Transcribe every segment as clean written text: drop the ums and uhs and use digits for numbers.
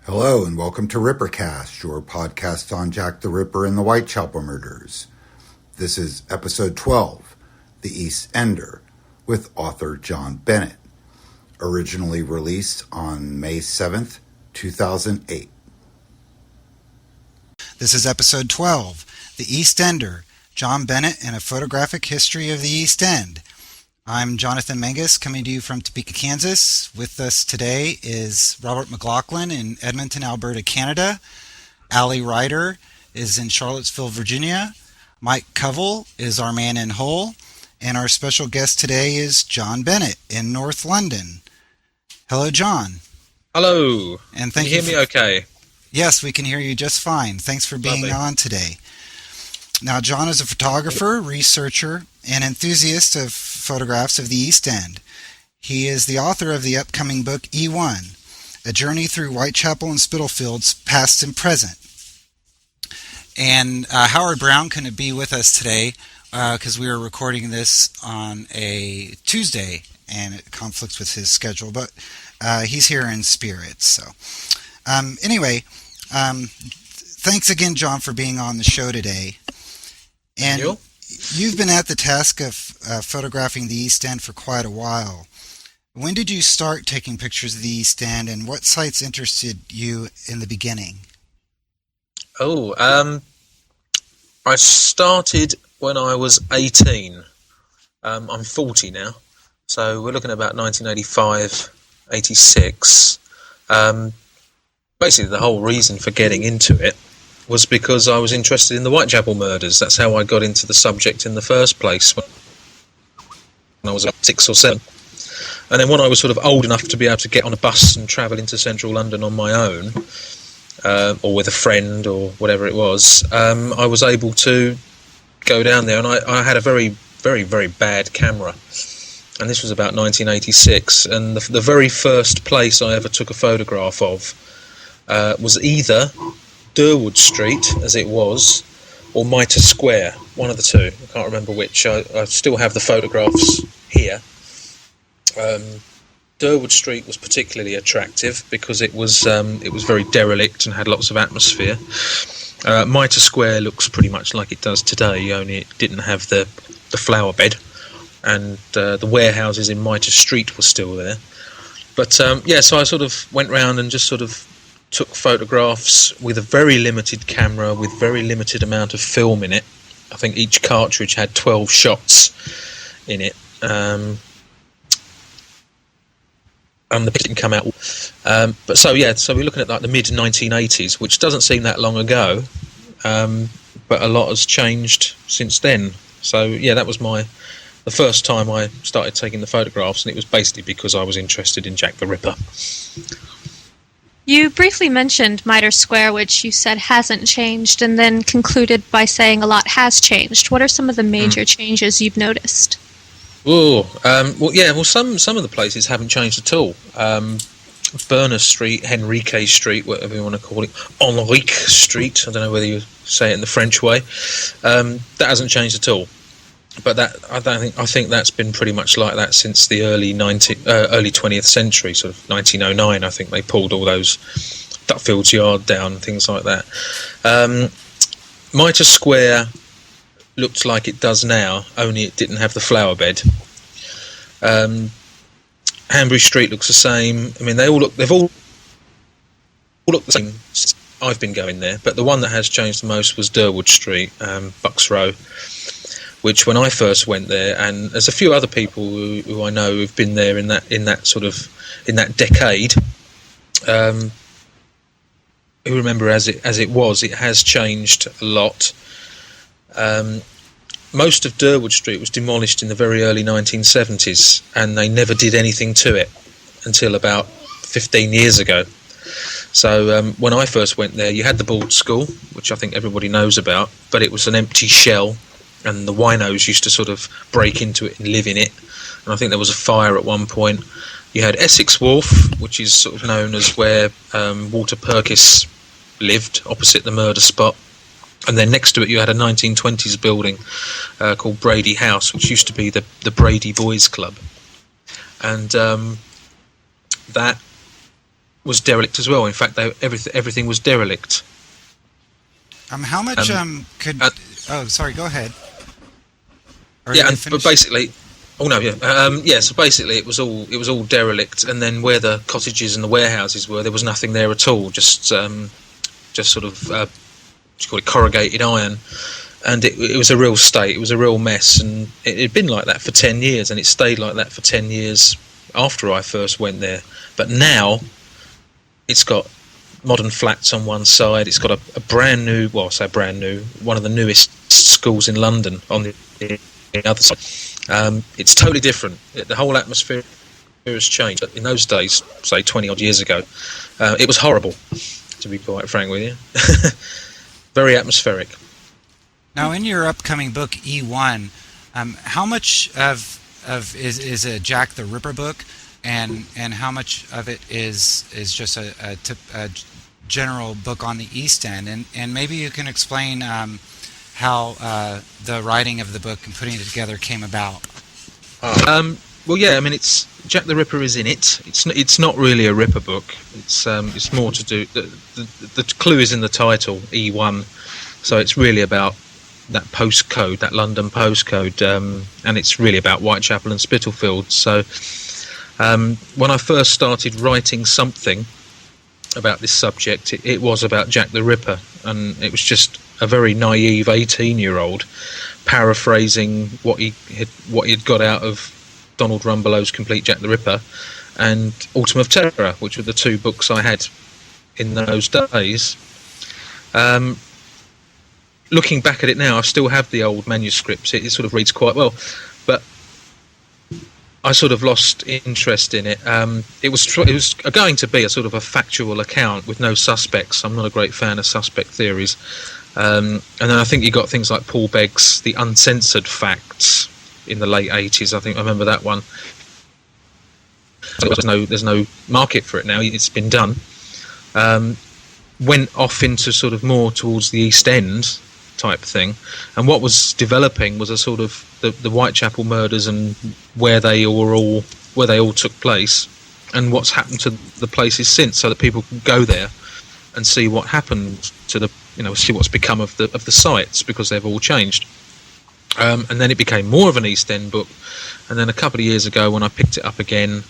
Hello and welcome to Rippercast, your podcast on Jack the Ripper and the Whitechapel murders. This is episode 12, The East Ender, with author John Bennett, originally released on May 7th, 2008. This is episode 12, The East Ender, John Bennett and a Photographic History of the East End. I'm Jonathan Mangus, coming to you from Topeka, Kansas. With us today is Robert McLaughlin in Edmonton, Alberta, Canada. Ali Ryder is in Charlottesville, Virginia. Mike Covell is our man in Hull. And our special guest today is John Bennett in North London. Hello, John. Hello. And can you hear me okay? Yes, we can hear you just fine. Thanks for being on today. Now, John is a photographer, researcher, and enthusiast of photographs of the East End. He is the author of the upcoming book E1, A Journey Through Whitechapel and Spitalfields, Past and Present. And Howard Brown couldn't be with us today because we were recording this on a Tuesday, and it conflicts with his schedule, but he's here in spirit. So anyway, thanks again, John, for being on the show today. And you've been at the task of photographing the East End for quite a while. When did you start taking pictures of the East End, and what sites interested you in the beginning? I started when I was 18. I'm 40 now, so we're looking at about 1985, 86. Basically, the whole reason for getting into it was because I was interested in the Whitechapel murders. That's how I got into the subject in the first place when I was about 6 or 7. And then when I was sort of old enough to be able to get on a bus and travel into central London on my own, or with a friend or whatever it was, I was able to go down there. And I had a very, very, very bad camera. And this was about 1986. And the very first place I ever took a photograph of was either Durwood Street, as it was, or Mitre Square, one of the two. I can't remember which. I still have the photographs here. Durwood Street was particularly attractive because it was very derelict and had lots of atmosphere. Mitre Square looks pretty much like it does today, only it didn't have the flower bed, and the warehouses in Mitre Street were still there. But so I sort of went round and just sort of took photographs with a very limited camera, with very limited amount of film in it. I think each cartridge had 12 shots in it. And the picture didn't come out. So we're looking at like the mid-1980s, which doesn't seem that long ago, but a lot has changed since then. So yeah, that was the first time I started taking the photographs, and it was basically because I was interested in Jack the Ripper. You briefly mentioned Mitre Square, which you said hasn't changed, and then concluded by saying a lot has changed. What are some of the major changes you've noticed? Some of the places haven't changed at all. Berners Street, Henrique Street, whatever you want to call it, Henrique Street, I don't know whether you say it in the French way, that hasn't changed at all. But I think that's been pretty much like that since the early 20th century, sort of 1909. I think they pulled all those Dutfield's Yard down, things like that. Mitre Square looked like it does now, only it didn't have the flower bed. Hanbury Street looks the same. I mean, they've all look the same. I've been going there, but the one that has changed the most was Durwood Street, Bucks Row, which when I first went there, and there's a few other people who I know who've been there in that decade, who remember as it was. It has changed a lot. Most of Durwood Street was demolished in the very early 1970s, and they never did anything to it until about 15 years ago. So when I first went there, you had the Board School, which I think everybody knows about, but it was an empty shell, and the winos used to sort of break into it and live in it. And I think there was a fire at one point. You had Essex Wharf, which is sort of known as where Walter Purkis lived, opposite the murder spot. And then next to it you had a 1920s building called Brady House, which used to be the Brady Boys Club. And that was derelict as well. In fact, everything was derelict. How much could? Sorry. Go ahead. But basically, so basically, it was all derelict, and then where the cottages and the warehouses were, there was nothing there at all. Just sort of what you call it, corrugated iron, and it was a real state. It was a real mess, and it had been like that for 10 years, and it stayed like that for 10 years after I first went there. But now, it's got modern flats on one side. It's got a brand new, well, I say brand new, one of the newest schools in London on the other side. It's totally different. The whole atmosphere has changed. In those days, say 20 odd years ago, it was horrible, to be quite frank with you. Very atmospheric. Now, in your upcoming book E1, how much of is a Jack the Ripper book, and how much of it is just a general book on the East End, and maybe you can explain how the writing of the book and putting it together came about. Well, yeah, I mean, it's Jack the Ripper is in it. It's not really a Ripper book. It's more to do. The clue is in the title, E1, so it's really about that postcode, that London postcode, and it's really about Whitechapel and Spitalfields. So when I first started writing something about this subject, it was about Jack the Ripper, and it was just a very naive 18-year-old paraphrasing what he'd got out of Donald Rumblow's Complete Jack the Ripper and Autumn of Terror, which were the two books I had in those days. Looking back at it now, I still have the old manuscripts. It sort of reads quite well, but I sort of lost interest in it. It was going to be a sort of a factual account with no suspects. I'm not a great fan of suspect theories. And then I think you got things like Paul Begg's The Uncensored Facts in the late 80s. I think I remember that one. There's no market for it now. It's been done. Went off into sort of more towards the East End type thing, and what was developing was a sort of the Whitechapel murders and where they all took place, and what's happened to the places since, so that people can go there and see what happened to see what's become of the sites, because they've all changed. And then it became more of an East End book, and then a couple of years ago when I picked it up again,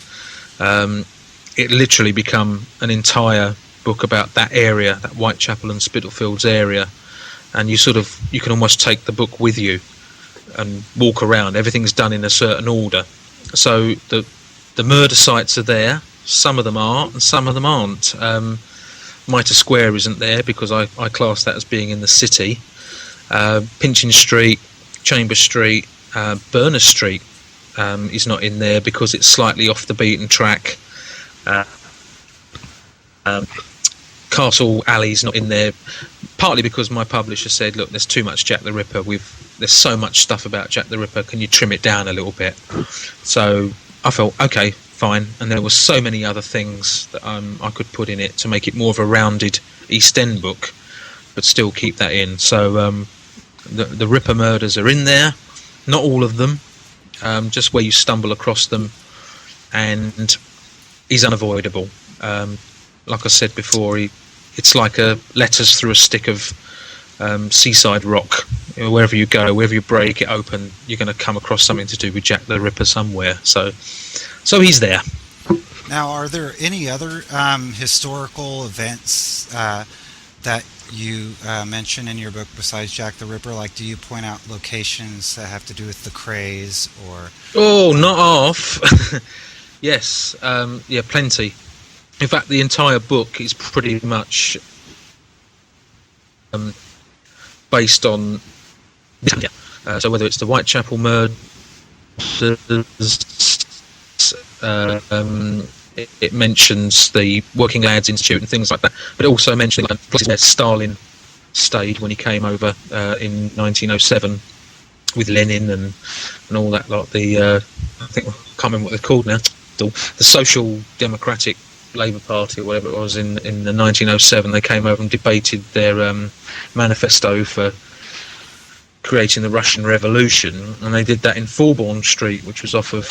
it literally become an entire book about that area, that Whitechapel and Spitalfields area. And you can almost take the book with you and walk around. Everything's done in a certain order. So the murder sites are there. Some of them are, and some of them aren't. Mitre Square isn't there because I class that as being in the city. Pinchin Street, Chambers Street, Berners Street is not in there because it's slightly off the beaten track. Castle Alley's not in there, partly because my publisher said, look, there's too much Jack the Ripper, there's so much stuff about Jack the Ripper, can you trim it down a little bit? So I felt, okay, fine, and there were so many other things that I could put in it to make it more of a rounded East End book, but still keep that in. So the Ripper murders are in there, not all of them, just where you stumble across them, and he's unavoidable. Like I said before, it's like letters through a stick of seaside rock. Wherever you go, wherever you break it open, you're going to come across something to do with Jack the Ripper somewhere. So he's there. Now, are there any other historical events that you mention in your book besides Jack the Ripper? Like, do you point out locations that have to do with the craze, or? Oh, not half. Yes, plenty. In fact, the entire book is pretty much based on so whether it's the Whitechapel murders, it mentions the Working Lads Institute and things like that, but it also mentions places where Stalin stayed when he came over in 1907 with Lenin and all that lot. I can't remember what they're called now. The Social Democratic Labour Party or whatever it was in the 1907, they came over and debated their manifesto for creating the Russian Revolution, and they did that in Fulbourn Street, which was off of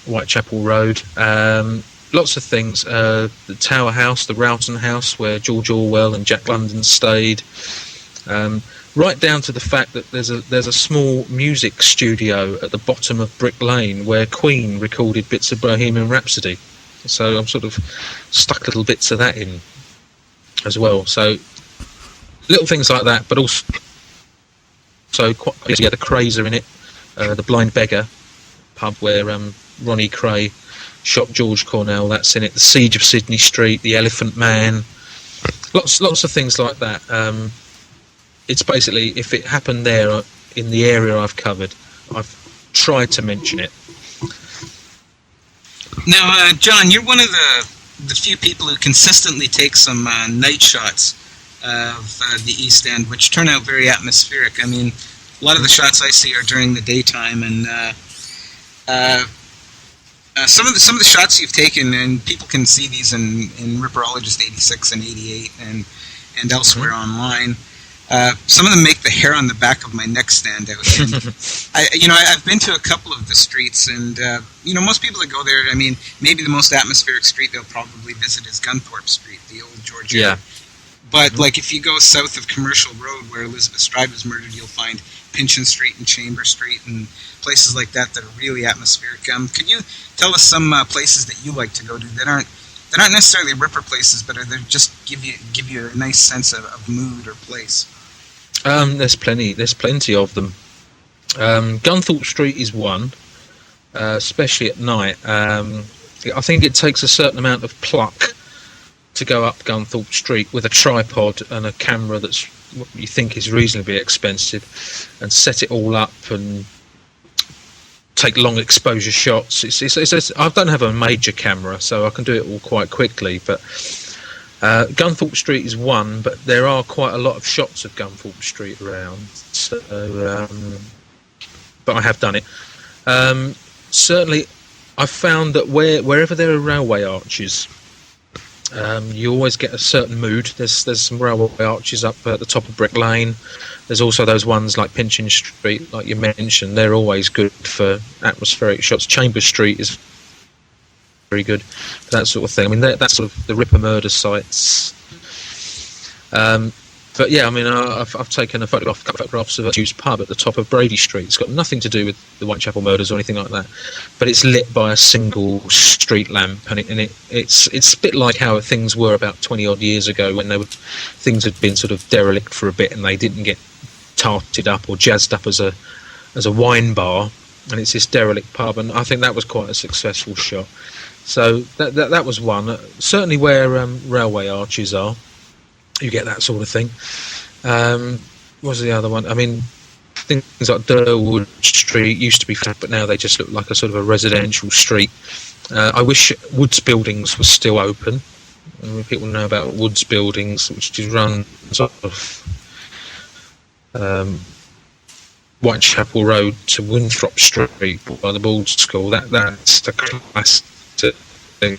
Whitechapel Road. lots of things. The Tower House, the Rowton House, where George Orwell and Jack London stayed. Right down to the fact that there's a small music studio at the bottom of Brick Lane where Queen recorded bits of Bohemian Rhapsody. So I've sort of stuck little bits of that in as well. So little things like that, but also quite the Crays are in it, the Blind Beggar pub where Ronnie Cray shot George Cornell. That's in it. The Siege of Sydney Street, the Elephant Man, lots of things like that. It's basically, if it happened there in the area I've covered, I've tried to mention it. Now, John, you're one of the few people who consistently take some night shots of the East End, which turn out very atmospheric. I mean, a lot of the shots I see are during the daytime, and some of the shots you've taken, and people can see these in Ripperologist 86 and 88 and elsewhere online. Some of them make the hair on the back of my neck stand out. And I've been to a couple of the streets, and most people that go there, I mean, maybe the most atmospheric street they'll probably visit is Gunthorpe Street, the old Georgia. Yeah. But like if you go south of Commercial Road, where Elizabeth Stride was murdered, you'll find Pynchon Street and Chamber Street and places like that are really atmospheric. Could you tell us some places that you like to go to that aren't necessarily Ripper places, but they just give you a nice sense of mood or place? There's plenty of them. Gunthorpe Street is one, especially at night. I think it takes a certain amount of pluck to go up Gunthorpe Street with a tripod and a camera that's what you think is reasonably expensive, and set it all up and take long exposure shots. I don't have a major camera, so I can do it all quite quickly, but Gunthorpe Street is one, but there are quite a lot of shots of Gunthorpe Street around, so but I have done it. Certainly I've found that wherever there are railway arches, you always get a certain mood. There's some railway arches up at the top of Brick Lane. There's also those ones like Pynchon Street, like you mentioned. They're always good for atmospheric shots. Chambers Street is very good for that sort of thing. I mean, that's sort of the Ripper murder sites. But yeah, I mean, I've taken a couple of photographs of a Jew's pub at the top of Brady Street. It's got nothing to do with the Whitechapel murders or anything like that, but it's lit by a single street lamp, and it's a bit like how things were about 20 odd years ago when things had been sort of derelict for a bit and they didn't get tarted up or jazzed up as a wine bar, and it's this derelict pub, and I think that was quite a successful shot. So that was one. Certainly where railway arches are, you get that sort of thing. What was the other one? I mean, things like Durwood Street used to be flat, but now they just look like a sort of a residential street. I wish Woods Buildings was still open. I mean, people know about Woods Buildings, which is run sort of Whitechapel Road to Winthrop Street by the Board School. That's the classic thing.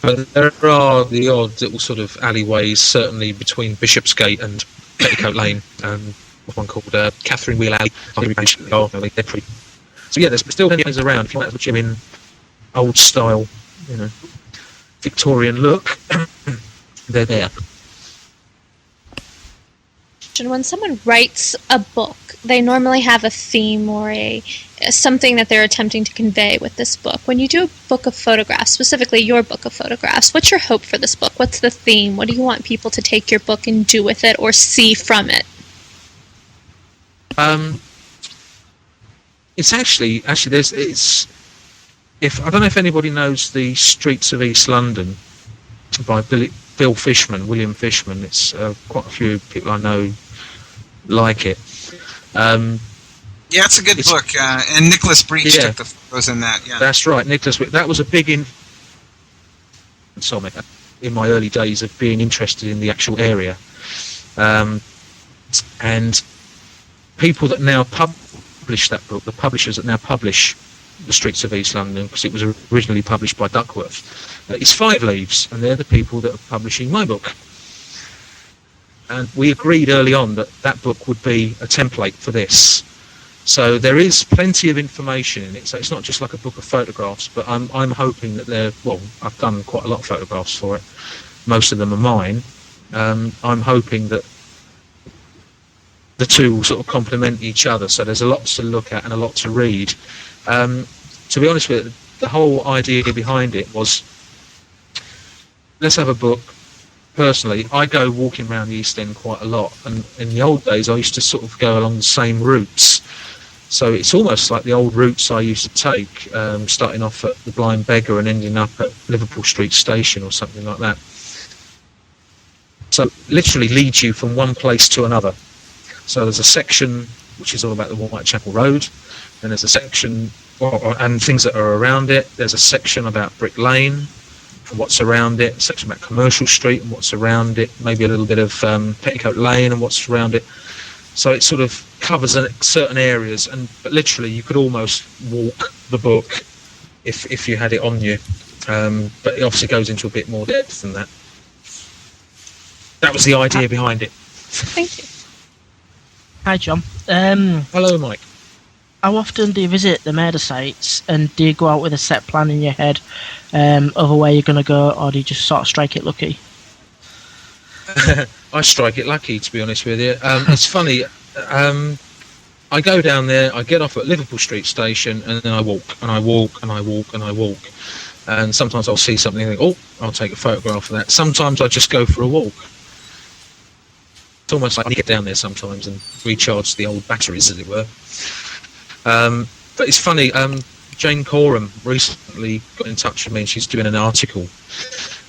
But there are the odd little sort of alleyways, certainly between Bishopsgate and Petticoat Lane, one called Catherine Wheel Alley. So yeah, there's still plenty of things around. If you want to gym in old style, Victorian look, they're there. When someone writes a book, they normally have a theme or something that they're attempting to convey with this book. When you do a book of photographs, specifically your book of photographs, what's your hope for this book? What's the theme? What do you want people to take your book and do with it or see from it? It's actually it's if I don't know if anybody knows the Streets of East London by William Fishman. It's quite a few people I know like it. Yeah, it's a good book, and Nicholas Breach took the photos in that. Yeah, that's right, Nicholas. That was a big influence on me in my early days of being interested in the actual area, and people that now publish that book, the publishers that now publish The Streets of East London, because it was originally published by Duckworth, it's Five Leaves, and they're the people that are publishing my book. And we agreed early on that book would be a template for this. So there is plenty of information in it. So it's not just like a book of photographs, but I'm hoping that I've done quite a lot of photographs for it. Most of them are mine. I'm hoping that the two will sort of complement each other. So there's a lot to look at and a lot to read. To be honest with you, the whole idea behind it was, let's have a book. Personally, I go walking around the East End quite a lot, and in the old days I used to sort of go along the same routes. So it's almost like the old routes I used to take, starting off at the Blind Beggar and ending up at Liverpool Street Station or something like that. So literally leads you from one place to another. So there's a section which is all about the Whitechapel Road, and there's a section and things that are around it. There's a section about Brick Lane and what's around it, a section about Commercial Street and what's around it, maybe a little bit of Petticoat Lane and what's around it. So it sort of covers certain areas, but literally you could almost walk the book if you had it on you. But it obviously goes into a bit more depth than that. That was the idea behind it. Thank you. Hi, John. Hello, Mike. How often do you visit the murder sites, and do you go out with a set plan in your head of where you're going to go, or do you just sort of strike it lucky? I strike it lucky, to be honest with you. It's funny. I go down there, I get off at Liverpool Street Station, and then I walk, and I walk, and I walk, and I walk. And sometimes I'll see something and think, I'll take a photograph of that. Sometimes I just go for a walk. It's almost like I get down there sometimes and recharge the old batteries, as it were. But it's funny, Jane Coram recently got in touch with me, and she's doing an article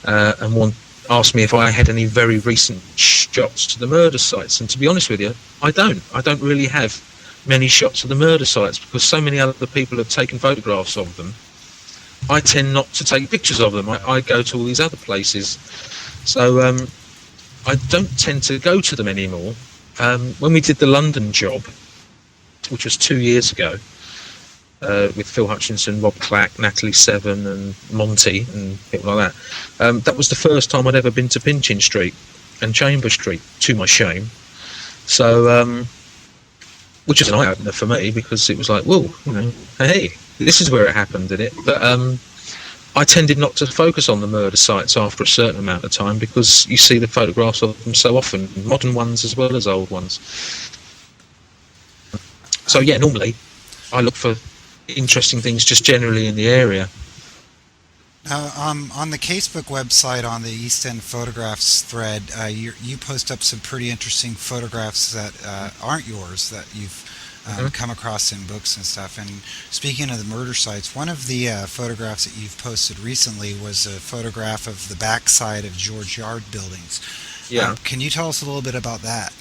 and asked me if I had any very recent shots to the murder sites. And to be honest with you, I don't really have many shots of the murder sites, because so many other people have taken photographs of them. I tend not to take pictures of them. I go to all these other places. So I don't tend to go to them anymore. When we did the London job, which was 2 years ago, with Phil Hutchinson, Rob Clack, Natalie Seven and Monty and people like that, that was the first time I'd ever been to Pinchin Street and Chambers Street, to my shame. So, which is an eye-opener for me, because it was like, whoa, hey, this is where it happened, did it? But I tended not to focus on the murder sites after a certain amount of time, because you see the photographs of them so often, modern ones as well as old ones. So yeah, normally I look for interesting things just generally in the area. On the Casebook website, on the East End Photographs thread, you post up some pretty interesting photographs that aren't yours, that you've come across in books and stuff. And speaking of the murder sites, one of the photographs that you've posted recently was a photograph of the backside of George Yard buildings. Yeah. Can you tell us a little bit about that?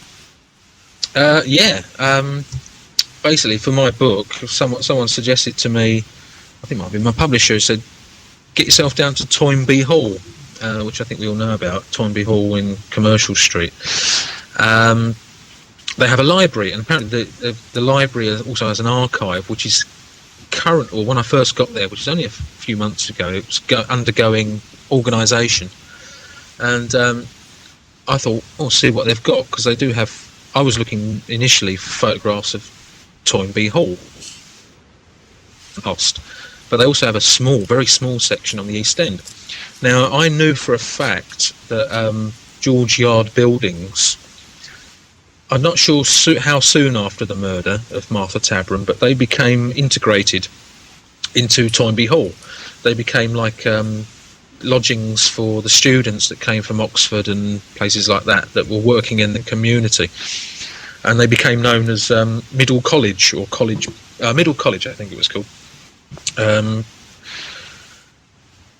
Yeah. Basically, for my book, someone suggested to me, I think it might be my publisher, said, get yourself down to Toynbee Hall, which I think we all know about, Toynbee Hall in Commercial Street. They have a library, and apparently the library also has an archive, which is current, or when I first got there, which is only a few months ago, it was undergoing organisation. And I thought, see what they've got, because they do have, I was looking initially for photographs of Toynbee Hall, Host, but they also have a very small section on the East End. Now, I knew for a fact that George Yard buildings, I'm not sure how soon after the murder of Martha Tabram, but they became integrated into Toynbee Hall. They became like lodgings for the students that came from Oxford and places like that were working in the community. And they became known as Middle College, or Middle College, I think it was called. And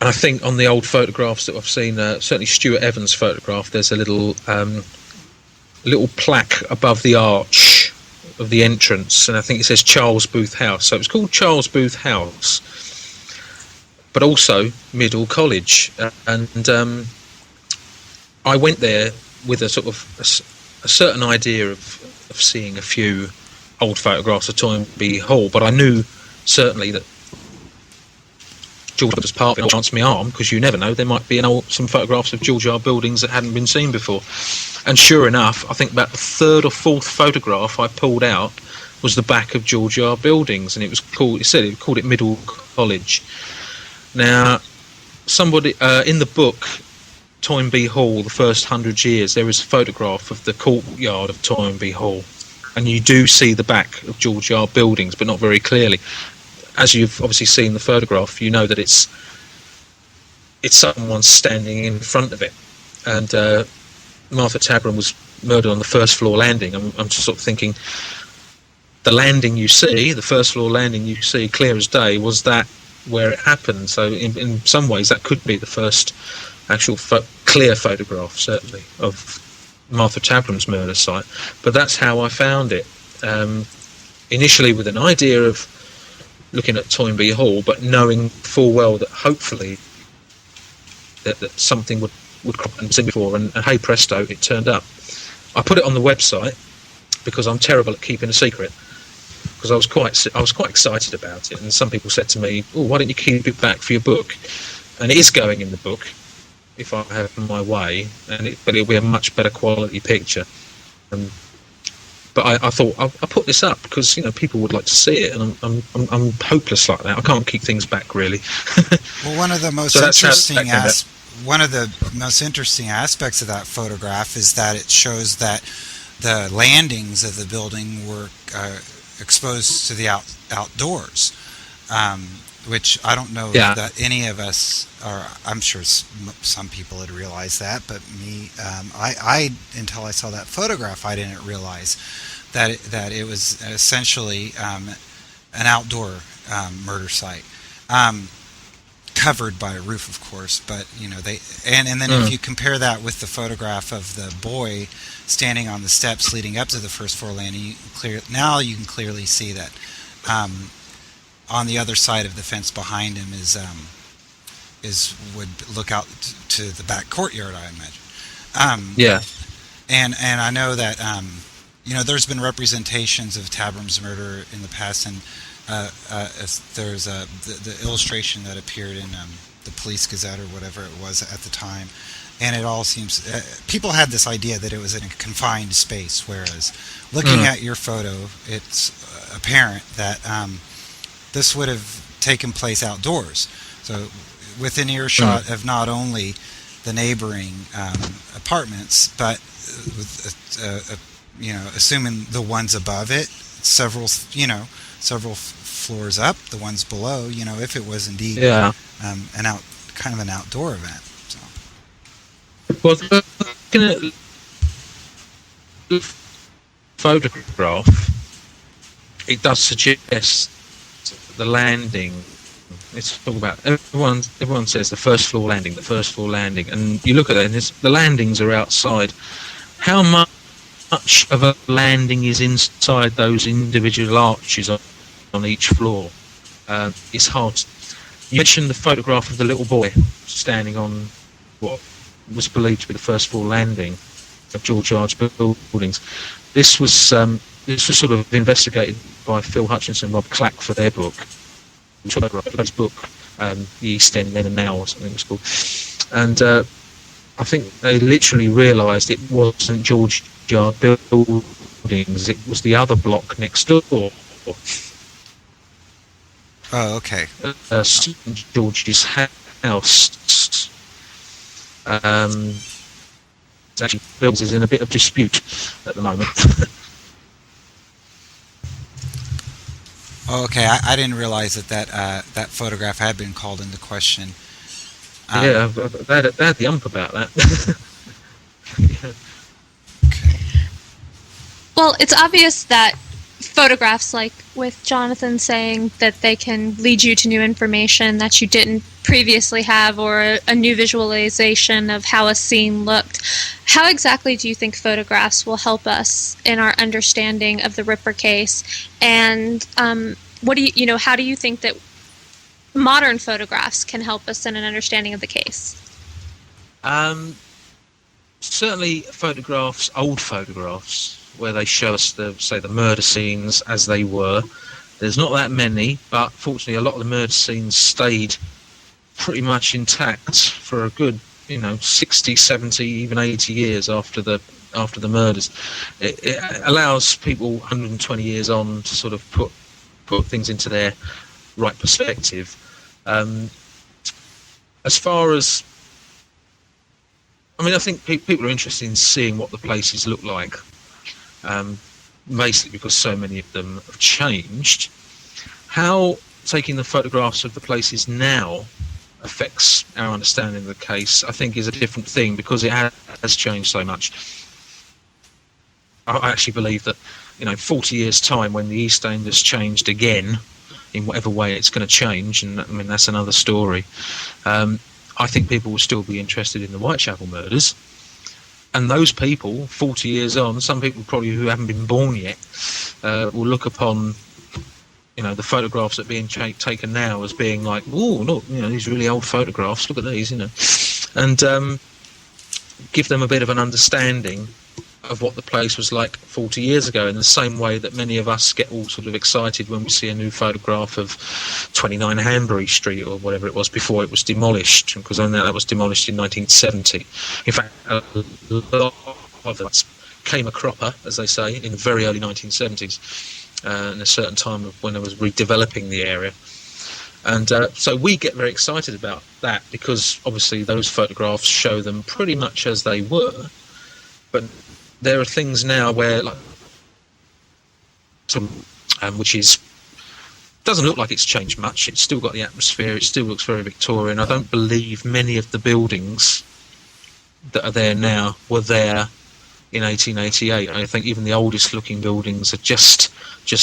I think on the old photographs that I've seen, certainly Stuart Evans' photograph, there's a little plaque above the arch of the entrance, and I think it says Charles Booth House. So it's called Charles Booth House, but also Middle College. And I went there with a sort of a certain idea of seeing a few old photographs of Toynbee Hall, but I knew certainly that George was part of it. Chance my arm, because you never know, there might be some photographs of George Yard buildings that hadn't been seen before. And sure enough, I think about the third or fourth photograph I pulled out was the back of George Yard Buildings, and it called it Middle College. Now, somebody in the book Toynbee Hall, the first 100 years, there is a photograph of the courtyard of Toynbee Hall, and you do see the back of George Yard Buildings, but not very clearly. As you've obviously seen the photograph, you know that it's someone standing in front of it. And Martha Tabram was murdered on the first floor landing. I'm just sort of thinking, the landing you see, the first floor landing you see, clear as day, was that where it happened. So in some ways, that could be the first actual clear photograph, certainly, of Martha Tabram's murder site. But that's how I found it. Initially with an idea of looking at Toynbee Hall, but knowing full well that hopefully that something would crop and seen before, and hey presto, it turned up. I put it on the website because I'm terrible at keeping a secret, because I was quite excited about it, and some people said to me, "Oh, why don't you keep it back for your book?" And it is going in the book if I have my way, but it'll be a much better quality picture. But I thought I'll put this up because people would like to see it, and I'm hopeless like that. I can't keep things back really. Well, one of the most interesting aspects of that photograph is that it shows that the landings of the building were exposed to the outdoors, which I don't know that any of us, or I'm sure some people had realized that, but me, I until I saw that photograph, I didn't realize that it was essentially an outdoor murder site, covered by a roof, of course. But and then if you compare that with the photograph of the boy standing on the steps leading up to the first floor landing, you can clearly see that on the other side of the fence behind him would look out to the back courtyard, I imagine. And I know that there's been representations of Tabram's murder in the past, and there's the illustration that appeared in the Police Gazette or whatever it was at the time, and it all seems people had this idea that it was in a confined space, whereas looking at your photo, it's apparent that this would have taken place outdoors, so within earshot of not only the neighboring apartments, but assuming the ones above it, several floors up, the ones below, if it was indeed an outdoor event. So. Well, looking at the photograph, it does suggest the landing. It's talking about everyone says the first floor landing, and you look at it, and the landings are outside. How much of a landing is inside those individual arches on each floor? It's hard. You mentioned the photograph of the little boy standing on what was believed to be the first floor landing of George Yard's Buildings. This was sort of investigated by Phil Hutchinson and Rob Clack for their book. His book, The East End Then and Now, or something it was called. And I think they literally realised it wasn't George Yard Buildings, it was the other block next door. Oh, okay. St George's house. Actually, Bills is in a bit of dispute at the moment. Oh, okay. I didn't realize that photograph had been called into question. They had the ump about that. Okay. Well, it's obvious that photographs, like with Jonathan saying that they can lead you to new information that you didn't previously have, or a new visualization of how a scene looked. How exactly do you think photographs will help us in our understanding of the Ripper case? And how do you think that modern photographs can help us in an understanding of the case? Certainly photographs, old photographs, where they show us the murder scenes as they were. There's not that many, but fortunately a lot of the murder scenes stayed pretty much intact for a good 60, 70, even 80 years after the after the murders. It allows people 120 years on to sort of put things into their right perspective. As far as, I mean, I think people are interested in seeing what the places look like, basically because so many of them have changed. How taking the photographs of the places now affects our understanding of the case, I think, is a different thing, because it has changed so much. I actually believe that, 40 years' time, when the East End has changed again, in whatever way it's going to change, and I mean, that's another story, I think people will still be interested in the Whitechapel murders. And those people, 40 years on, some people probably who haven't been born yet, will look upon the photographs that are being taken now as being like, oh, look, these really old photographs, look at these, and give them a bit of an understanding of what the place was like 40 years ago, in the same way that many of us get all sort of excited when we see a new photograph of 29 Hanbury Street or whatever it was before it was demolished, because I know that was demolished in 1970. In fact, a lot of that came a cropper, as they say, in the very early 1970s. In a certain time of when I was redeveloping the area, and so we get very excited about that, because obviously those photographs show them pretty much as they were, but there are things now where, like, which doesn't look like it's changed much. It's still got the atmosphere. It still looks very Victorian. I don't believe many of the buildings that are there now were there in 1888. I think even the oldest looking buildings are just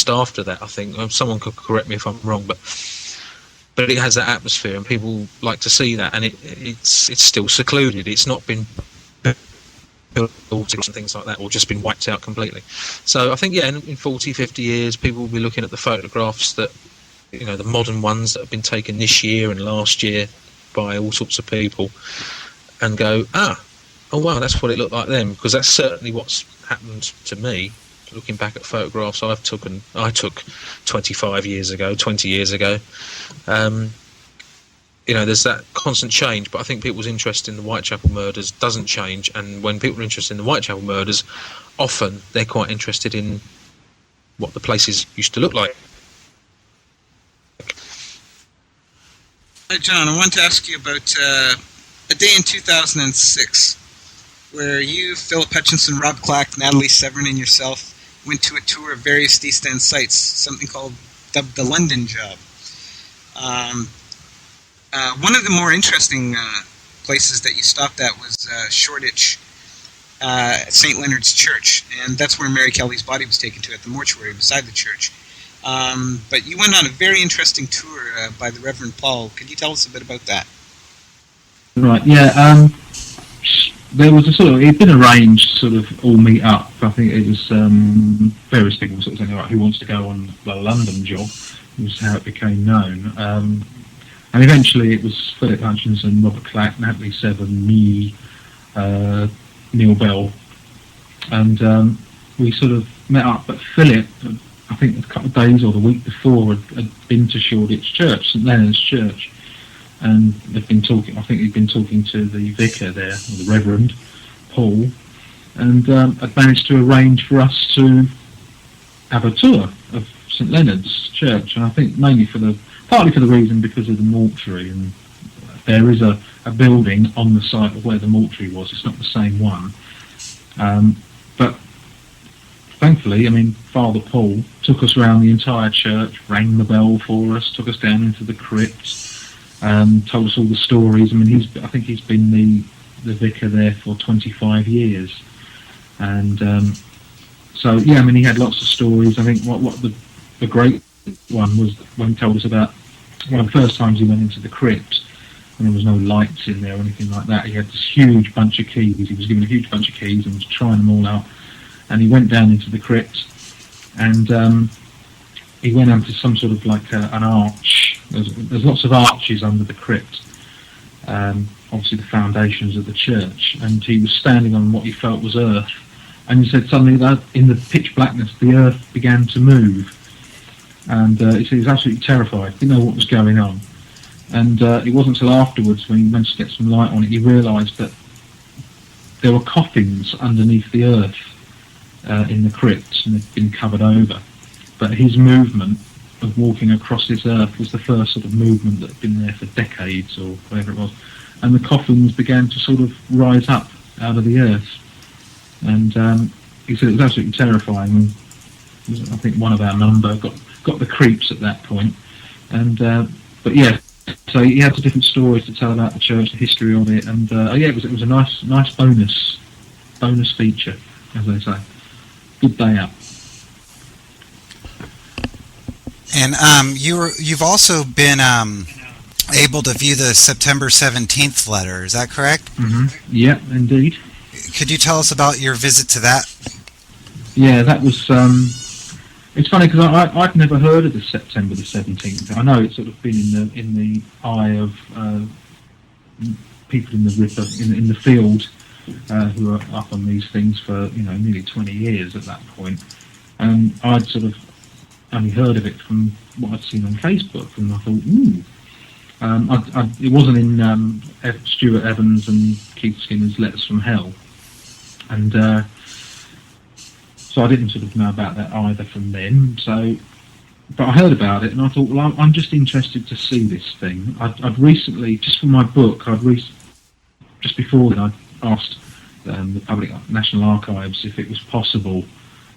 after that. I think someone could correct me if I'm wrong, but it has that atmosphere, and people like to see that. And it's still secluded. It's not been built and things like that, or just been wiped out completely. So I think, in 40, 50 years, people will be looking at the photographs that, the modern ones that have been taken this year and last year by all sorts of people, and go, oh wow, that's what it looked like then, because that's certainly what's happened to me, looking back at photographs I took 25 years ago, 20 years ago. There's that constant change, but I think people's interest in the Whitechapel murders doesn't change, and when people are interested in the Whitechapel murders, often they're quite interested in what the places used to look like. Hi, John, I wanted to ask you about a day in 2006 where you, Philip Hutchinson, Rob Clack, Natalie Severin, and yourself went to a tour of various East End sites, something dubbed the London Job. One of the more interesting places that you stopped at was Shoreditch, St. Leonard's Church, and that's where Mary Kelly's body was taken to, at the mortuary beside the church. But you went on a very interesting tour by the Reverend Paul. Could you tell us a bit about that? Right, yeah. There was it'd been arranged to sort of all meet up. I think it was various people sort of saying, right, who wants to go on the London job, was how it became known. And eventually it was Philip Hutchinson, Robert Clack, Natalie Seven, me, Neil Bell, and we sort of met up. But Philip, I think a couple of days or the week before, had been to Shoreditch Church, St. Leonard's Church, and they'd been talking. I think he'd been talking to the vicar there, or the Reverend Paul, and had managed to arrange for us to have a tour of St. Leonard's Church, and I think partly for the reason because of the mortuary, and there is a building on the site of where the mortuary was. It's not the same one, but thankfully, Father Paul took us around the entire church, rang the bell for us, took us down into the crypt, told us all the stories. I think he's been the vicar there for 25 years, and so yeah, he had lots of stories. I think what the great one was when he told us about one of the first times he went into the crypt, and there was no lights in there or anything like that. He had this huge bunch of keys. He was given a huge bunch of keys and was trying them all out. And he went down into the crypt, and he went into some sort of like an arch. There's lots of arches under the crypt, obviously the foundations of the church. And he was standing on what he felt was earth. And he said suddenly that in the pitch blackness, the earth began to move. And he said he was absolutely terrified, didn't know what was going on. And it wasn't until afterwards, when he managed to get some light on it, he realised that there were coffins underneath the earth in the crypt, and they'd been covered over. But his movement of walking across this earth was the first sort of movement that had been there for decades or whatever it was. And the coffins began to sort of rise up out of the earth. And he said it was absolutely terrifying. I think one of our number got the creeps at that point. And but yeah, so he had some different stories to tell about the church, the history of it, and yeah, it was a nice bonus feature, as they say. Good day out. And you've also been able to view the September 17th letter. Is that correct? Mm-hmm. Yeah, indeed. Could you tell us about your visit to that? Yeah, that was. It's funny because I'd never heard of the September the 17th. I know it's sort of been in the eye of people in the Ripper in the field who are up on these things for nearly 20 years at that point, and I'd sort of only heard of it from what I'd seen on Casebook, and I thought, it wasn't in Stuart Evans and Keith Skinner's Letters from Hell, and so I didn't sort of know about that either from them. So, but I heard about it, and I thought, well, I'm just interested to see this thing. I'd recently, just for my book, just before then, I'd asked the Public National Archives if it was possible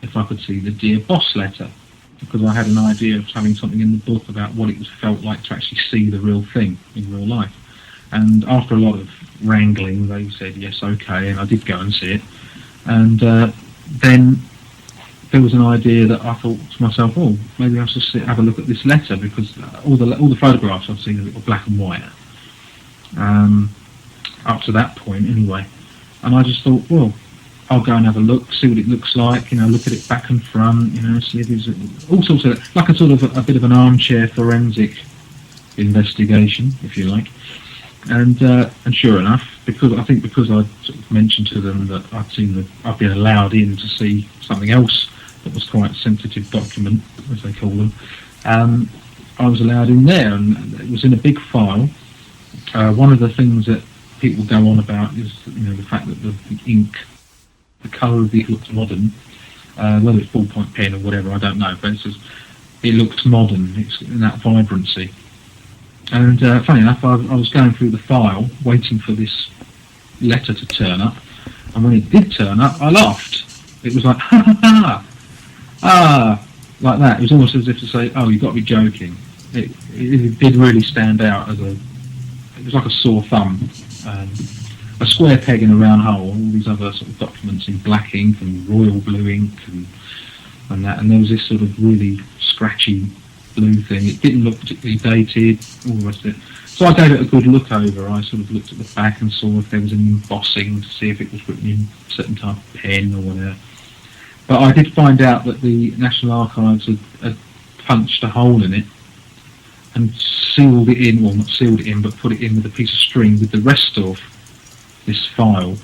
if I could see the Dear Boss letter, because I had an idea of having something in the book about what it felt like to actually see the real thing in real life. And after a lot of wrangling, they said yes, okay, and I did go and see it. And then there was an idea that I thought to myself, oh, maybe I should have a look at this letter, because all the photographs I've seen were black and white, up to that point anyway. And I just thought, well, I'll go and have a look, see what it looks like, look at it back and front, see if there's all sorts of, like a sort of a bit of an armchair forensic investigation, if you like. And sure enough, because I'd sort of mentioned to them that I'd been allowed in to see something else that was quite a sensitive document, as they call them. I was allowed in there, and it was in a big file. One of the things that people go on about is the fact that the ink, the colour of it looks modern, whether it's ballpoint pen or whatever, I don't know, but it looks modern, it's in that vibrancy. And funny enough, I was going through the file, waiting for this letter to turn up, and when it did turn up, I laughed. It was like, ha ha ha, like that. It was almost as if to say, oh, you've got to be joking. It did really stand out it was like a sore thumb. A square peg in a round hole, all these other sort of documents in black ink and royal blue ink and that, and there was this sort of really scratchy blue thing. It didn't look particularly dated, all the rest of it. So I gave it a good look over. I sort of looked at the back and saw if there was any embossing to see if it was written in a certain type of pen or whatever. But I did find out that the National Archives had punched a hole in it and sealed it in, well, not sealed it in, but put it in with a piece of string with the rest of this file.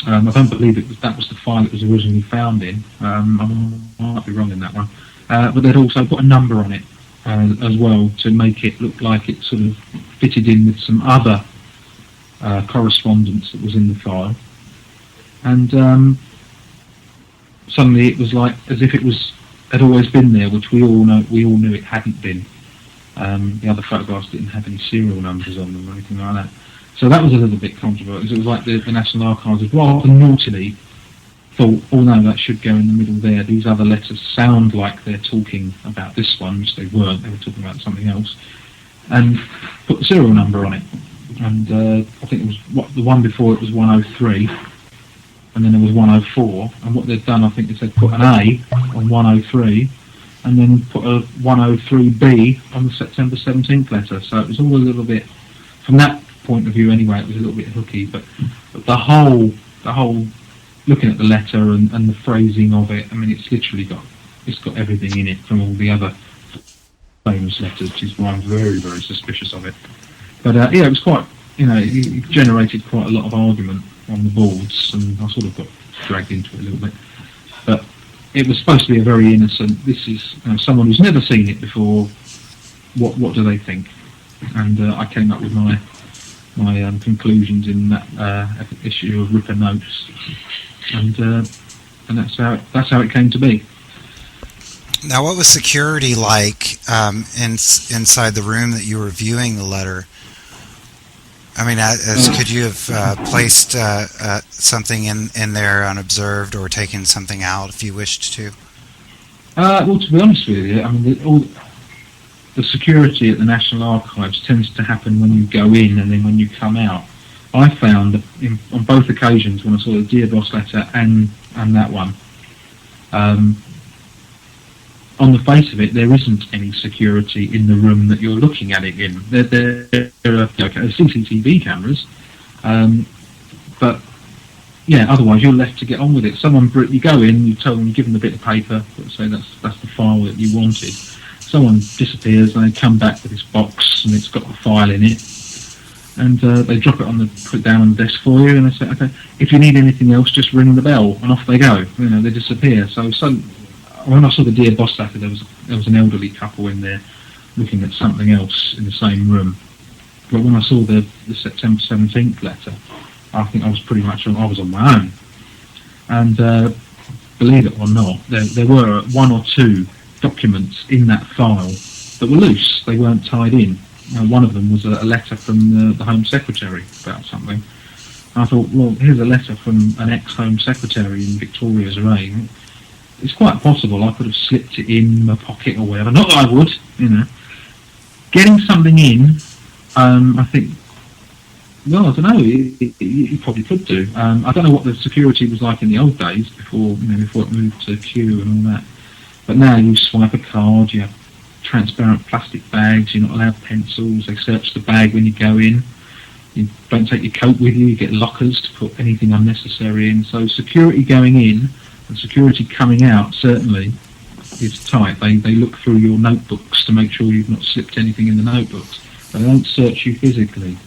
I don't believe that was the file it was originally found in. I might be wrong in that one. But they'd also put a number on it as well to make it look like it sort of fitted in with some other correspondence that was in the file. And suddenly it was like as if had always been there, which we all knew it hadn't been. The other photographs didn't have any serial numbers on them or anything like that. So that was a little bit controversial. It was like the National Archives had rather naughtily thought, oh no, that should go in the middle there. These other letters sound like they're talking about this one, which they weren't. They were talking about something else. And put the serial number on it. And I think it was the one before it was 103, and then there was 104. And what they'd done, I think, is they'd put an A on 103, and then put a 103B on the September 17th letter. So it was all a little bit, from that point of view anyway, it was a little bit hooky. But the whole looking at the letter and the phrasing of it, I mean, it's got everything in it from all the other famous letters, which is why I'm very, very suspicious of it. But yeah, it was quite, it generated quite a lot of argument on the boards, and I sort of got dragged into it a little bit. But it was supposed to be a very innocent, this is someone who's never seen it before, what do they think? And I came up with my conclusions in that issue of Ripper Notes, and that's how it came to be. Now, what was security like inside the room that you were viewing the letter? I mean, could you have placed something in there unobserved, or taken something out if you wished to? Well, to be honest with you, I mean, the security at the National Archives tends to happen when you go in and then when you come out. I found that on both occasions, when I saw the Dear Boss letter and that one, on the face of it, there isn't any security in the room that you're looking at it in. There are CCTV cameras, but yeah, otherwise you're left to get on with it. You go in, you tell them, you give them a bit of paper, say that's the file that you wanted. Someone disappears and they come back with this box and it's got the file in it, and they put it down on the desk for you, and they say, okay, if you need anything else, just ring the bell, and off they go. They disappear. So when I saw the Dear Boss letter, there was an elderly couple in there looking at something else in the same room. But when I saw the September 17th letter, I think I was on my own. And believe it or not, there were one or two documents in that file that were loose. They weren't tied in. One of them was a letter from the Home Secretary about something. And I thought, well, here's a letter from an ex-Home Secretary in Victoria's reign. It's quite possible I could have slipped it in my pocket or whatever. Not that I would, Getting something in, I think, well, I don't know, you probably could do. I don't know what the security was like in the old days before it moved to Q and all that. But now you swipe a card, you have transparent plastic bags, you're not allowed pencils, they search the bag when you go in. You don't take your coat with you, you get lockers to put anything unnecessary in. So security going in and security coming out certainly is tight. They look through your notebooks to make sure you've not slipped anything in the notebooks. They don't search you physically.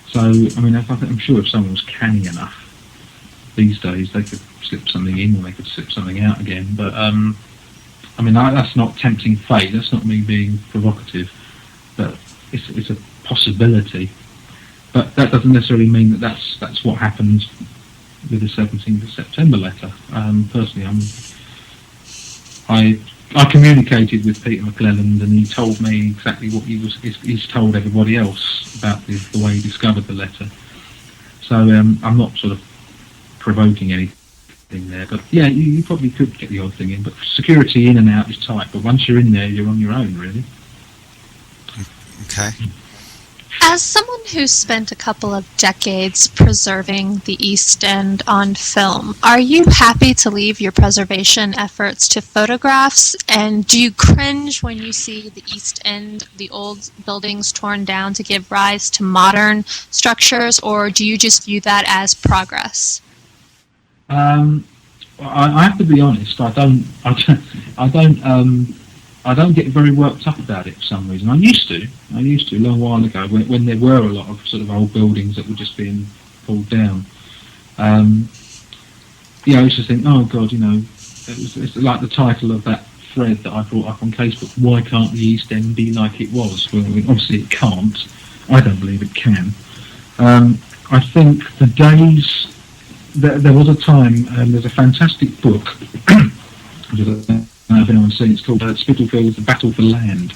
So, I mean, I'm sure if someone was canny enough these days, they could slip something in or they could slip something out again. But, I mean, that's not tempting fate. That's not me being provocative. But it's a possibility. But that doesn't necessarily mean that's what happened with the 17th of September letter. Personally, I communicated with Peter McClelland, and he told me exactly what he's told everybody else about the way he discovered the letter. So I'm not sort of provoking anything there, but yeah, you probably could get the odd thing in. But security in and out is tight. But once you're in there, you're on your own, really. Okay. As someone who's spent a couple of decades preserving the East End on film, are you happy to leave your preservation efforts to photographs? And do you cringe when you see the East End, the old buildings torn down to give rise to modern structures, or do you just view that as progress? I have to be honest. I don't get very worked up about it for some reason. I used to a long while ago when there were a lot of sort of old buildings that were just being pulled down. I used to think, oh God, it's like the title of that thread that I brought up on Casebook. Why can't the East End be like it was? Well, obviously it can't. I don't believe it can. I think the days there was a time. There's a fantastic book. I don't know if anyone's seen it. It's called Spitalfields, The Battle for Land.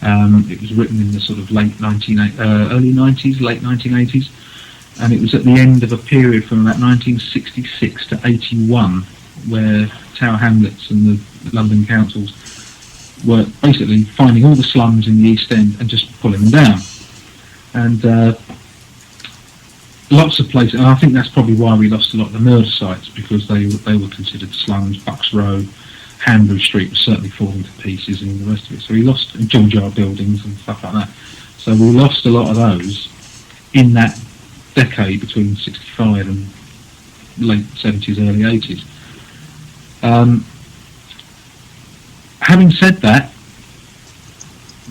It was written in the sort of early 90s, late 1980s, and it was at the end of a period from about 1966 to 81, where Tower Hamlets and the London councils were basically finding all the slums in the East End and just pulling them down. And lots of places, and I think that's probably why we lost a lot of the murder sites, because they were considered slums. Bucks Row, Hanbury Street was certainly falling to pieces, and the rest of it. So we lost George R. buildings and stuff like that. So we lost a lot of those in that decade between 65 and late 70s, early 80s. Having said that,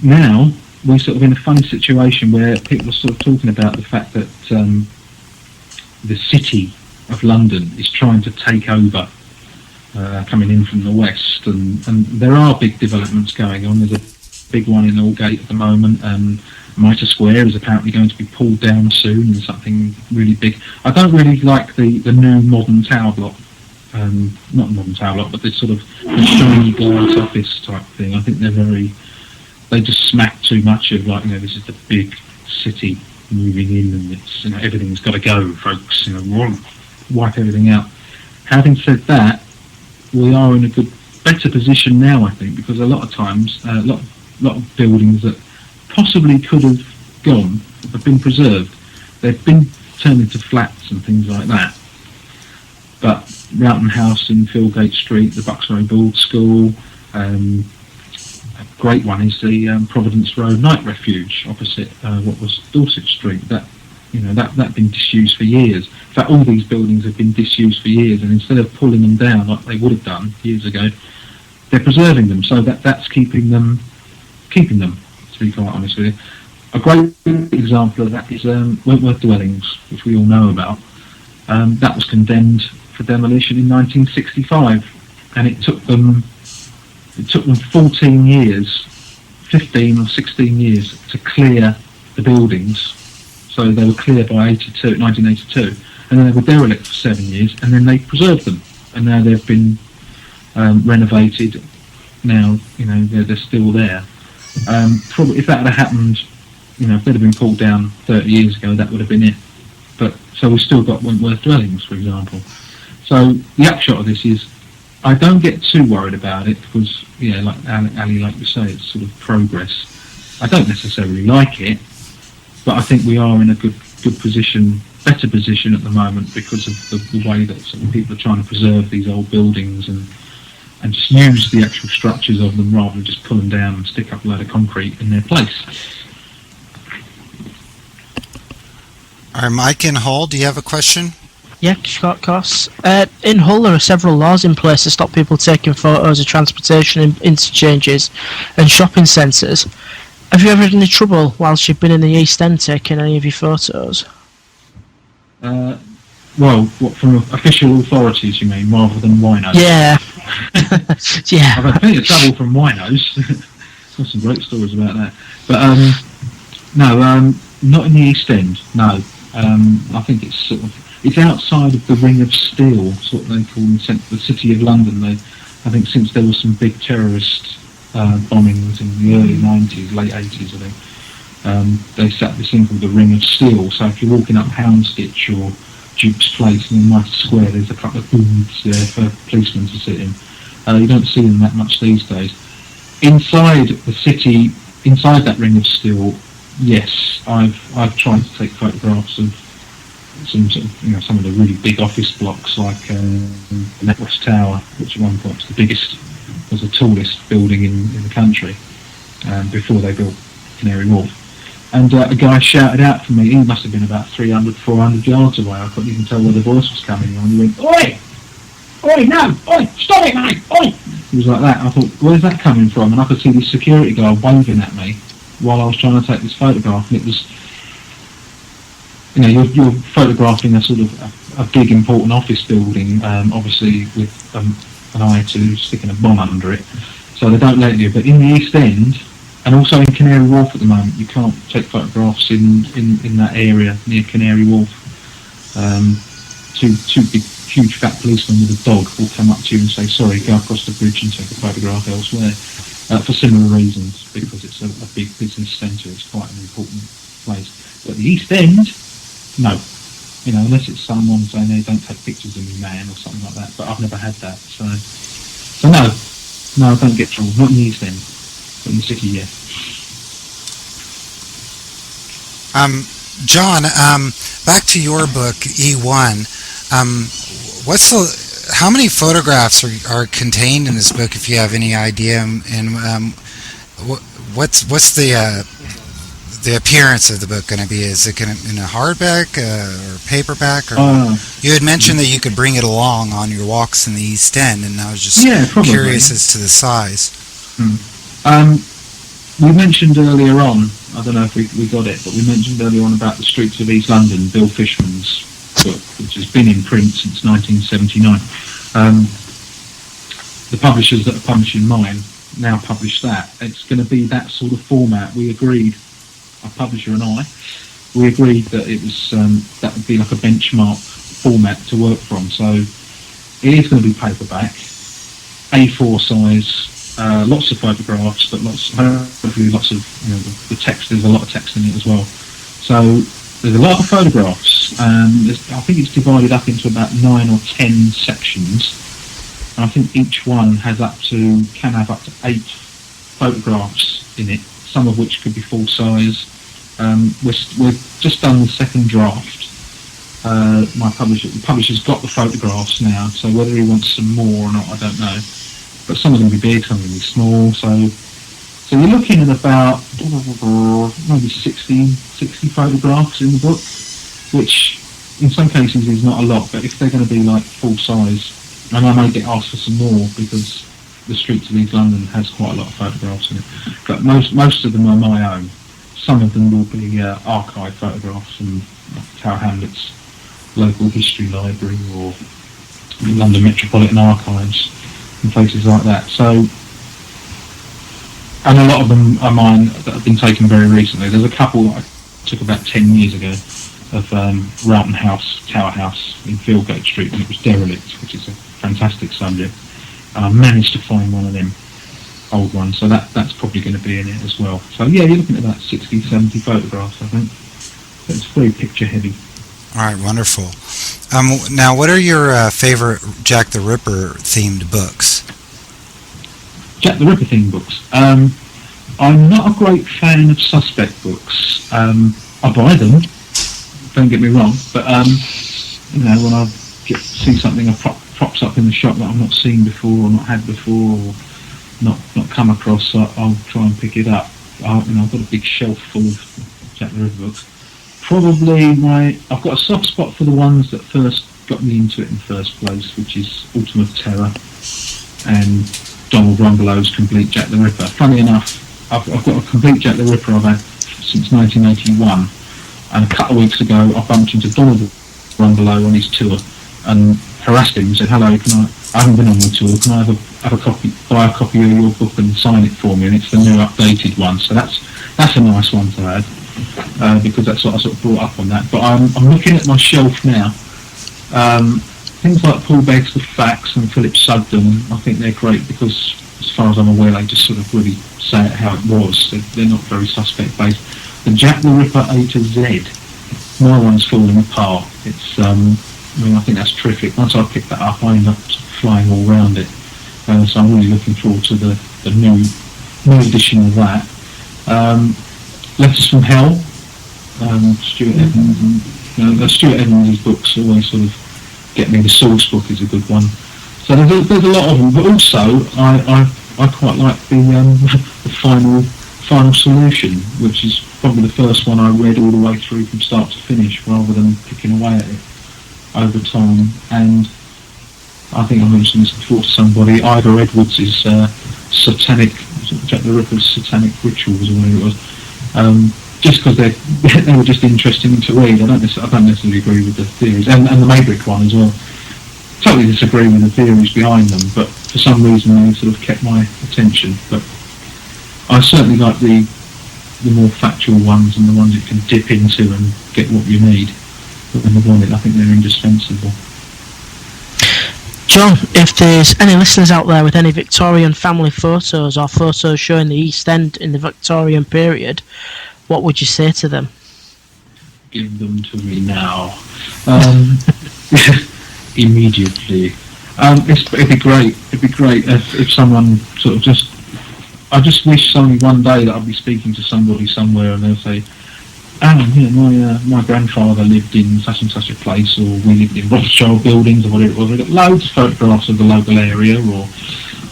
now we're sort of in a funny situation where people are sort of talking about the fact that the city of London is trying to take over, coming in from the west, and there are big developments going on. There's a big one in Aldgate at the moment, Mitre Square is apparently going to be pulled down soon and something really big. I don't really like the new modern tower block. Not modern tower block, but this sort of shiny glass office type thing. I think they just smack too much of like, this is the big city moving in, and it's, everything's got to go, folks. Wipe everything out. Having said that, we are in a better position now, I think, because a lot of times, a lot of buildings that possibly could have gone have been preserved. They've been turned into flats and things like that. But Roughton House in Fieldgate Street, the Buxrow Board School, a great one is the Providence Road Night Refuge opposite what was Dorset Street. That's been disused for years. In fact, all these buildings have been disused for years, and instead of pulling them down like they would have done years ago, they're preserving them. So that's keeping them. To be quite honest with you, a great example of that is Wentworth Dwellings, which we all know about. That was condemned for demolition in 1965, and it took them 14 years, 15 or 16 years to clear the buildings. So they were clear by 1982, and then they were derelict for 7 years, and then they preserved them, and now they've been renovated. Now they're still there. Probably if that had happened, if they'd have been pulled down 30 years ago, that would have been it. But so we've still got Wentworth Dwellings, for example. So the upshot of this is, I don't get too worried about it because, like Ali, like you say, it's sort of progress. I don't necessarily like it, but I think we are in a good position, better position at the moment because of the way that sort of people are trying to preserve these old buildings and just use the actual structures of them rather than just pull them down and stick up a load of concrete in their place. All right, Mike in Hull, do you have a question? Yeah, short course. In Hull, there are several laws in place to stop people taking photos of transportation interchanges and shopping centres. Have you ever had any trouble whilst you've been in the East End taking any of your photos? Well, what, from official authorities, you mean, rather than winos? Yeah. Yeah. I've had plenty of trouble from winos. Got some great stories about that. But no, not in the East End. No, I think it's sort of outside of the Ring of Steel, sort of they call them, the City of London. I think since there were some big terrorist bombings in the early 90s, late 80s, I think, they set this thing called the Ring of Steel. So if you're walking up Houndsditch or Duke's Place in Mitre Square, there's a couple of booths there for policemen to sit in. You don't see them that much these days. Inside the city, inside that Ring of Steel, yes, I've tried to take photographs of some of the really big office blocks, like the West Tower, which at one point was the tallest building in the country before they built Canary Wharf. And a guy shouted out for me. He must have been about 300, 400 yards away. I couldn't even tell where the voice was coming on. He went, "Oi! Oi, no! Oi! Stop it, mate! Oi!" He was like that. I thought, where's that coming from? And I could see this security guard waving at me while I was trying to take this photograph. And it was, you're photographing a sort of a big, important office building, obviously with an eye to sticking a bomb under it. So they don't let you. But in the East End, and also in Canary Wharf at the moment, you can't take photographs in that area near Canary Wharf. Two big, huge fat policemen with a dog will come up to you and say, "Sorry, go across the bridge and take a photograph elsewhere," for similar reasons, because it's a big business centre. It's quite an important place. But the East End, no. Unless it's someone saying they don't take pictures of me, man, or something like that. But I've never had that, so no, I don't get trouble. Not in the East End. In the city, yeah. John, back to your book, E1. How many photographs are contained in this book, if you have any idea? And what's the appearance of the book going to be? Is it going to in a hardback or paperback? Or you had mentioned that you could bring it along on your walks in the East End, and I was just curious as to the size. We mentioned earlier on, I don't know if we got it, but we mentioned earlier on about The Streets of East London, Bill Fishman's book, which has been in print since 1979. The publishers that are publishing mine now publish that. It's going to be that sort of format. We agreed our publisher and I, we agreed that it was that would be like a benchmark format to work from. So it is going to be paperback, A4 size, lots of photographs, but hopefully lots of the text. There's a lot of text in it as well. So there's a lot of photographs. I think it's divided up into about 9 or 10 sections. And I think each one can have up to 8 photographs in it, some of which could be full size. We're just done the second draft. The publisher's got the photographs now, so whether he wants some more or not, I don't know. But some are going to be big, some are going to be small. So you're looking at about maybe 60 photographs in the book, which in some cases is not a lot. But if they're going to be like full size, and I may get asked for some more because the Streets of East London has quite a lot of photographs in it. But most of them are my own. Some of them will be archive photographs from Tower Hamlets local history library or London Metropolitan Archives and places like that. So, and a lot of them are mine that have been taken very recently. There's a couple that I took about 10 years ago of Rowton House, Tower House in Fieldgate Street, and it was derelict, which is a fantastic subject. And I managed to find one of them old ones, so that's probably going to be in it as well. So yeah, you're looking at about 60, 70 photographs, I think. So it's very picture heavy. All right, wonderful. Now, what are your favorite Jack the Ripper themed books? Jack the Ripper themed books. I'm not a great fan of suspect books. I buy them, don't get me wrong, but when I see something that pops up in the shop that I've not seen before or not had before or not come across, I'll try and pick it up. I've got a big shelf full of Jack the Ripper books. Probably I've got a soft spot for the ones that first got me into it in the first place, which is Autumn of Terror and Donald Rumblow's Complete Jack the Ripper. Funny enough, I've got a Complete Jack the Ripper I've had since 1981, and a couple of weeks ago I bumped into Donald Rumbelow on his tour and harassed him and said, "Hello, I haven't been on the tour, can I buy a copy of your book and sign it for me?" And it's the new updated one, so that's a nice one to add. Because that's what I sort of brought up on that. But I'm looking at my shelf now. Things like Paul Begg's The Facts and Philip Sugden, I think they're great because, as far as I'm aware, they just sort of really say it how it was. They're not very suspect based. The Jack the Ripper A to Z, my one's falling apart. It's I think that's terrific. Once I pick that up, I end up flying all around it. So I'm really looking forward to the new edition of that. Letters from Hell, Stuart Evans. Stuart Evans' books always sort of get me. The Source book is a good one. So there's a lot of them, but also I quite like the final solution, which is probably the first one I read all the way through from start to finish, rather than picking away at it over time. And I think I mentioned this before to somebody. Ivor Edwards' Jack the Ripper's Satanic Rituals, or whatever it was. Just because they were just interesting to read. I don't necessarily agree with the theories, and the Maybrick one as well. Totally disagree with the theories behind them, but for some reason they sort of kept my attention. But I certainly like the more factual ones and the ones you can dip into and get what you need. But when you want it, I think they're indispensable. John, if there's any listeners out there with any Victorian family photos or photos showing the East End in the Victorian period, what would you say to them? Give them to me now. Immediately. It'd be great. It'd be great if someone sort of I just wish only one day that I'd be speaking to somebody somewhere and they'll say, my grandfather lived in such and such a place, or we lived in Rothschild buildings, or whatever it was. We've got loads of photographs of the local area, or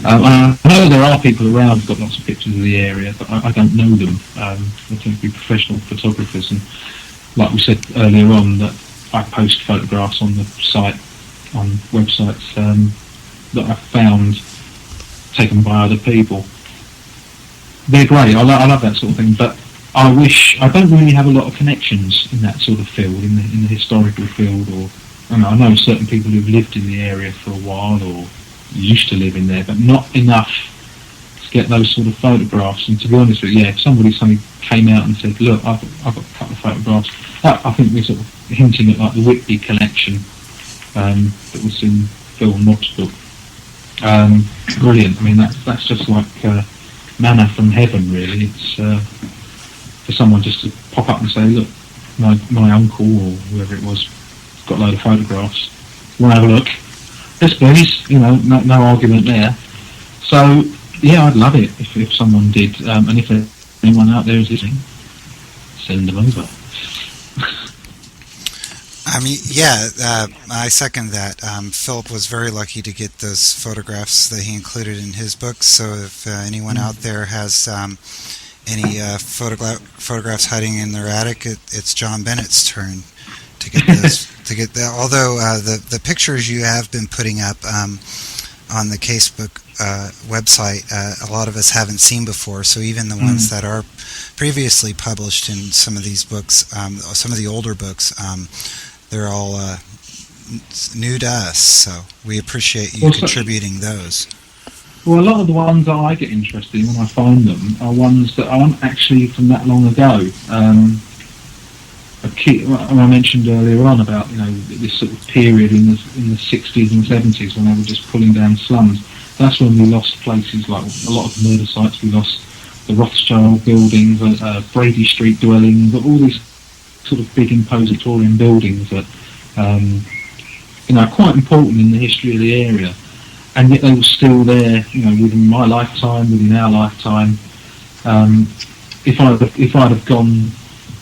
I know there are people around who've got lots of pictures of the area, but I don't know them. They tend to be professional photographers, and like we said earlier on, that I post photographs on the site, on websites that I've found taken by other people. They're great. I love that sort of thing, but I don't really have a lot of connections in that sort of field, in the historical field, or I know certain people who've lived in the area for a while or used to live in there, but not enough get those sort of photographs. And to be honest with you, if somebody suddenly came out and said, look, I've got a couple of photographs, that, I think we're sort of hinting at like the Whitby collection that was in Phil Nott's book. Brilliant. I mean, that's just like manna from heaven, really. It's for someone just to pop up and say, look, my uncle or whoever it was got a load of photographs. Want to have a look? Yes, please. No argument there. So, yeah, I'd love it if someone did. And if anyone out there is listening, send them over. I mean, yeah, I second that. Philip was very lucky to get those photographs that he included in his book. So if anyone out there has any photographs hiding in their attic, it's John Bennett's turn to get those. To get that. Although the pictures you have been putting up on the Casebook website, a lot of us haven't seen before. So even the ones that are previously published in some of these books, some of the older books, they're all new to us. So we appreciate you contributing those. Well, a lot of the ones that I get interested in when I find them are ones that aren't actually from that long ago. I mentioned earlier on about this sort of period in the 60s and 70s when they were just pulling down slums. That's when we lost places like a lot of murder sites. We lost the Rothschild buildings, Brady Street dwellings, all these sort of big imposing Victorian buildings that are quite important in the history of the area. And yet they were still there, within my lifetime, within our lifetime. If I'd have gone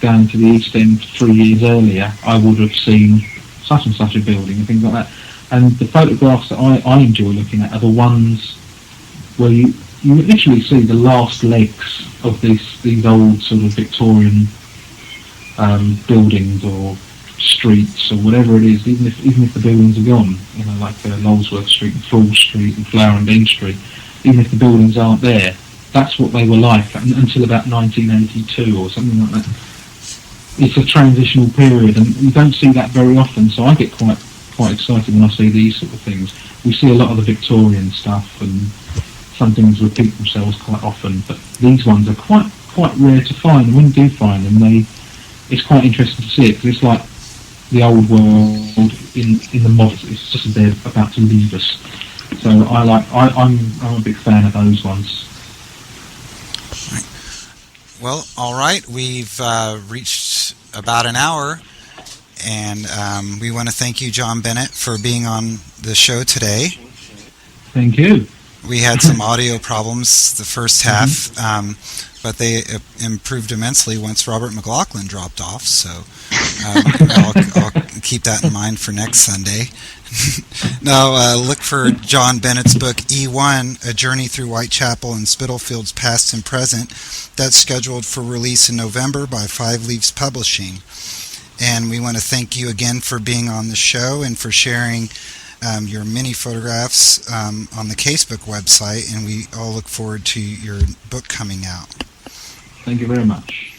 down to the East End 3 years earlier, I would have seen such and such a building and things like that. And the photographs that I enjoy looking at are the ones where you literally see the last legs of these old sort of Victorian buildings or streets or whatever it is, even if the buildings are gone, like Lolesworth Street and Floor Street and Flower and Dean Street, even if the buildings aren't there, that's what they were like until about 1982 or something like that. It's a transitional period, and you don't see that very often, so I get quite excited when I see these sort of things. We see a lot of the Victorian stuff, and some things repeat themselves quite often, but these ones are quite rare to find, and when you do find them, it's quite interesting to see it, because it's like the old world in the modern. It's just as they're about to leave us. So I'm a big fan of those ones. Well, all right, we've reached about an hour, and we want to thank you, John Bennett, for being on the show today. Thank you. We had some audio problems the first half, but they improved immensely once Robert McLaughlin dropped off, so I'll keep that in mind for next Sunday. Now, look for John Bennett's book, E1, A Journey Through Whitechapel and Spitalfields Past and Present. That's scheduled for release in November by Five Leaves Publishing. And we want to thank you again for being on the show and for sharing your many photographs on the Casebook website, and we all look forward to your book coming out. Thank you very much.